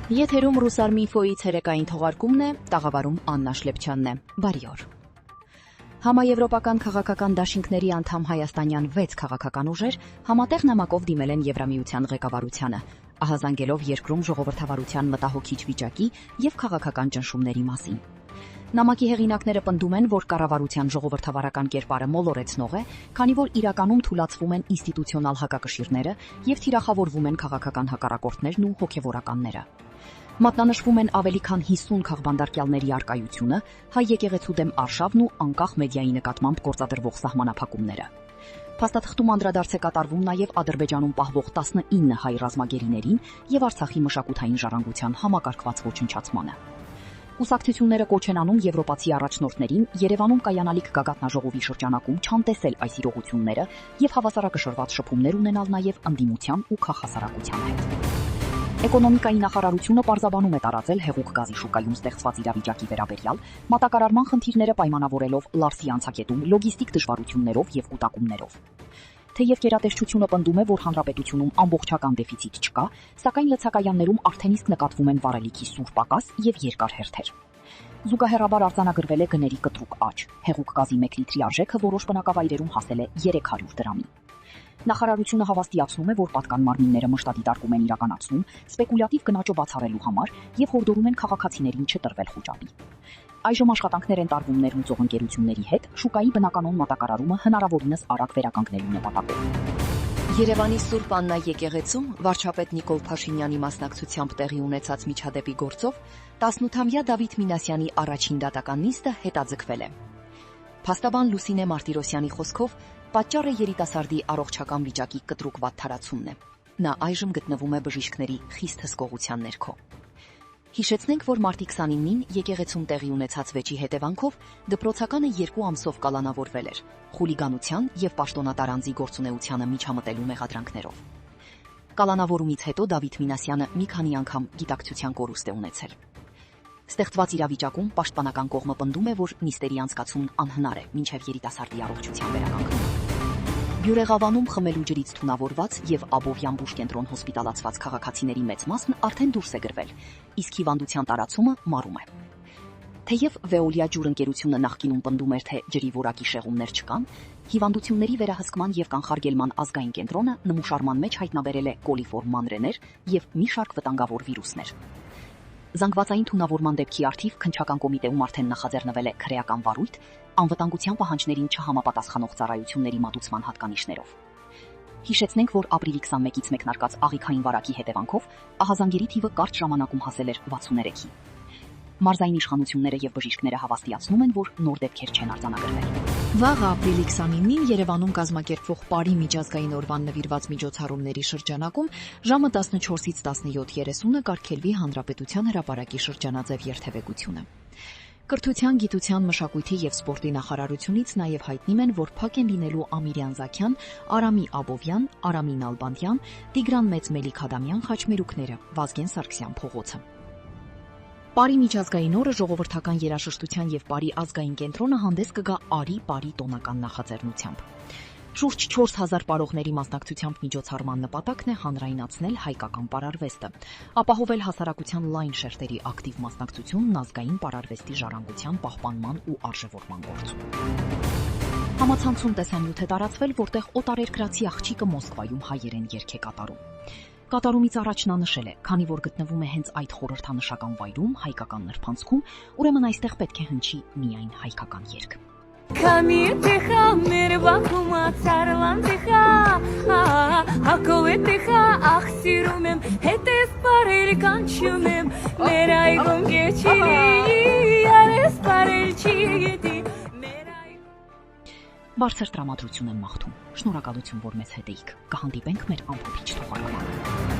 Եթերում Ռուսարմինֆոյի ցերեկային թողարկումն է, տաղավարում Աննա Շլեպչյանն է։ Բարի օր։ Համաեվրոպական քաղաքական դաշինքների անդամ հայաստանյան 6 քաղաքական ուժեր համատեղ նամակով դիմել են Եվրամիության ղեկավարությանը, ահազանգելով երկրում ժողովրդավարության մտահոգիչ վիճակի եւ քաղաքական ճնշումների մասին։ Նամակի հեղինակները պնդում են, որ կառավարության ժողովրդավարական կերպարը մոլորեցնող է, քանի որ իրականում թուլացվում են ինստիտուցիոնալ հակակշիռները եւ թիրախավորվում են քաղաքական հակառակորդներն ու հոգեվորականները։ Մատնանշվում են ավելի քան 50 քաղբանդարկյալների արկայությունը, հայ եկեղեցու դեմ արշավն ու անկախ մեդիայի նկատմամբ գործադրվող սահմանափակումները։ Փաստաթղթում անդրադարձ է կատարվում նաև Ադրբեջանում պահվող 19 հայ ռազմագերիներին եւ Արցախի մշակութային ժառանգության համակարգված ոչնչացմանը։ Կուսակցությունները կոչ են անում եվրոպացի առաջնորդներին Երևանում կայանալիք գագաթնաժողովի շրջանակում չանտեսել այս իրողությունները եւ հավասարակշռված շփումներ ունենալ նաև ընդդիմության ու քաղաքասարակության հետ։ Էկոնոմիկայի նախարարությունը պարզաբանում է տարածել հեղուկ գազի շուկայում ստեղծված իրավիճակի վերաբերյալ, մատակարարման խնդիրները պայմանավորելով Լարսի անցակետում լոգիստիկ դժվարություններով եւ կուտակումներով։ Թեև գերատեսչությունը պնդում է, որ հանրապետությունում ամբողջական դեֆիցիտ չկա, սակայն լցակայաններում արդեն իսկ նկատվում են վառելիքի սուր պակաս եւ երկար հերթեր։ Զուգահեռաբար արձանագրվել է գների կտրուկ աճ։ Հեղուկ գազի 1 լիտրի արժեքը որոշ բնակավայրերում հասել է 300 դրամի։ Նախարարությունը հավաստիացնում է, որ պատկան մարմինները մշտադիտարկում են իրականացնում սպեկուլյատիվ գնաճը բացառելու համար եւ հորդորում են քաղաքացիներին չտրվել խոճապի։ Այժմ աշխատանքներ են տարվում ներմուծող ընկերությունների հետ շուկայի բնականոն մատակարարումը հնարավորինս արագ վերականգնելու նպատակով։ Երևանի Սուրբ Աննա եկեղեցում վարչապետ Նիկոլ Փաշինյանի մասնակցությամբ տեղի ունեցած միջադեպի գործով 18-ամյա Դավիթ Մինասյանի առաջին դատական նիստը հետաձգվել է։ Փաստաբան Լուսինե Մարտիրոսյանի խոսքով պատճառը երիտասարդի առողջական վիճակի կտրուկ վատթարացումն է։ Նա այժմ գտնվում է բժիշկների խիստ հսկողության ներքո։ Հիշեցնենք, որ մարտի 29-ին եկեղեցում տեղի ունեցած վեճի հետևանքով դպրոցականը 2 ամսով կալանավորվել էր խուլիգանության եւ պաշտոնատար անձի գործունեությանը միջամտելու մեղադրանքներով։ Կալանավորումից հետո Դավիթ Մինասյանը մի քանի անգամ գիտակցության կորուստ է ունեցել։ Ստեղծված իրավիճակում պաշտպանական կողմը պնդում է, որ նիստերի անցկացումն անհնար է մինչև երիտասարդի առողջության վերականգնումը։ Բյուրեղավանում խմելու ջրից թունավորված եւ Աբովյան բուժ կենտրոն հոսպիտալացված քաղաքացիների մեծ մասն արդեն դուրս է գրվել, իսկ հիվանդության տարածումը մարում է։ Թեև Veolia ջուր ընկերությունը նախկինում պնդում էր, թե ջրի որակի շեղումներ չկան, հիվանդությունների վերահսկման եւ կանխարգելման ազգային կենտրոնը նմուշարման մեջ հայտնաբերել է կոլիֆորմ մանրեներ եւ մի շարք վտանգավոր վիրուսներ։ Զանգվածային թունավորման դեպքի առթիվ քննչական կոմիտեում արդեն նախաձեռնվել է քրեական վարույթ անվտանգության պահանջներին չհամապատասխանող ծառայությունների մատուցման հատկանիշներով։ Հիշեցնենք, որ ապրիլի 21-ից մեկնարկած աղիքային վարակի հետևանքով ահազանգերի թիվը կարճ ժամանակում հասել էր 63-ի։ Մարզային իշխանությունները եւ բժիշկները հավաստիացնում են, որ նոր դեպքեր չեն արձանագրվել։ Վաղ ապրիլի 29-ին Երևանում կազմակերպվող Պարի միջազգային օրվան նվիրված միջոցառումների շրջանակում ժամը 14-ից 17:30-ը կարգելվի Հանրապետության հրապարակի շրջանաձև երթևեկությունը։ Կրթության, գիտության, մշակույթի եւ սպորտի նախարարությունից նաեւ հայտնում են, որ փակ են լինելու Ամիրյան Զաքյան, Արամի Աբովյան, Արամին Ալբանդյան, Տիգրան Մեծմելիք-Ադամյան խաչմերուկները, Վազգեն Սարգսյան փողոցը։ Պարի միջազգային օրը ժողովրդական երաժշտության եւ Պարի ազգային կենտրոնը հանդես կգա Արի Պարի տոնական նախաձեռնությամբ։ Շուրջ 4000 պարողների մասնակցությամբ միջոցառման նպատակն է հանրայնացնել հայկական պարարվեստը, ապահովել հասարակության լայն շերտերի ակտիվ մասնակցությունն ազգային պարարվեստի ժառանգության պահպանման ու արժևորման գործում։ Համացանցում տեսանյութ է տարածվել, որտեղ օտարերկրացի աղջիկը Մոսկվայում հայերեն երգ է կատարում։ Կատարումից առաջ նա նշել է, քանի որ գտնվում է հենց այդ խորհրդանշական վայրում, հայկական նրբանցքում, ուրեմն այստեղ պետք է հնչի միայն հայկական երգ։ Քանի տեխա մեր բախումա ցարլան տեխա հակովե տեխա ախ սիրում եմ հետես բարել կանչում եմ մեր այգում գեչի արես բարել չի գիտի Բարձր տրամադրություն եմ մաղթում։ Շնորհակալություն, որ մեզ հետ էիք։ Կհանդիպենք մեր ամփոփիչ թողարկմանը։